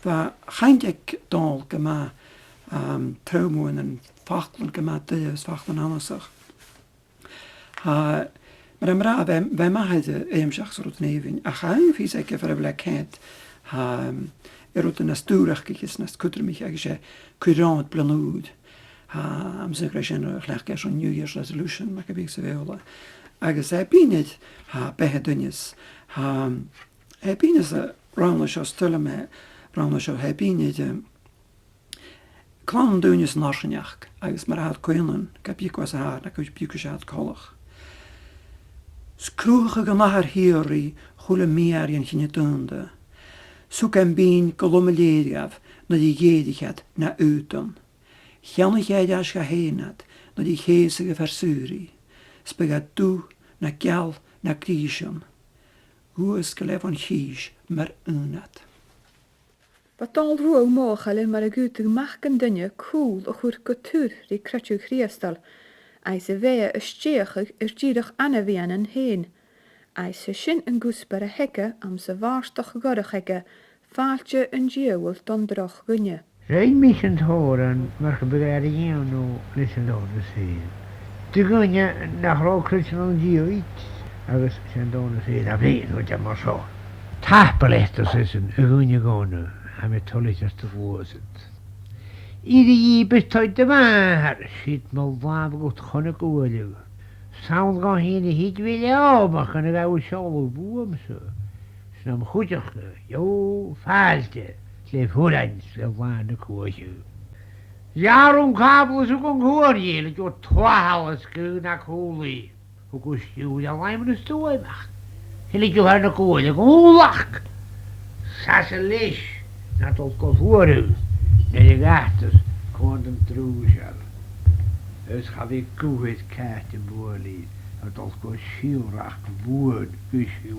Wa chaintek dal gema trouwmoen en fachtlen gema deus fachtlen anasach. Maar am ra, wij maken de eemsach soort nevin. A chain vies ik even een kent. Rot een stuurach gekjes nast kutter mich eigenlijk courant planuud. Am zeker zijn gelijk zo'n New Year's resolution, maar ik heb ze wel. Agus hij binet bij dunjes. Hij binet round zo stille me, round zo hij binet. Klan dunjes narsnjach. Agus maar had koenen. Ik heb je kwast haar, dat kun je piekjes uit kollig. Skroege genachar hieri, chule meer in gine tunde. Zoek en bien kolommelediaf, na die jedigheid na uiten. Janne jij als geheenat, na die geestige versuri. Spegat toe, na gjal, na krisjen. Hoe is gelef van chies, maar unat. Wat al roe mogelijk maar een goede maken dunne, cool, och hoe cultuur die kratje griestal. Eise wee is steegig is gierig aanweenen heen. Eise shin een goespere hekke am ze waarstoch gorrig hekke, faaltje een jeeuwel dan droch gunje. Zijn misschien horen, maar gebruiken nu listen door de zee. Te gunje naar rookritsen en jeeuwit. Agus zijn door de zee, dat weet je wat maar zo. Tapelechters is een gunje gone, en met tolletjes te voorzet. Iedereen bestaat de waar, schiet me waar goed gewoon koelig. Samen gaan hier de hit willen opmaken, dan gaan we zo op boom zo. Snam goedig, jo, faalte, leef Hollands, leef waar de koosje. Jaarom kabel zo kon hoor je, dat je 12 keer naar koelie. Hoe kost je dan alleen maar de stoel mag? Je liet je haar de koelie, hoe lach. Sasse lees, dat tot kon horen. Nee, de gaten kon hem troezel. Dus ga ik koe het kaarten boorlie. Dat als kon zielracht woord, kusje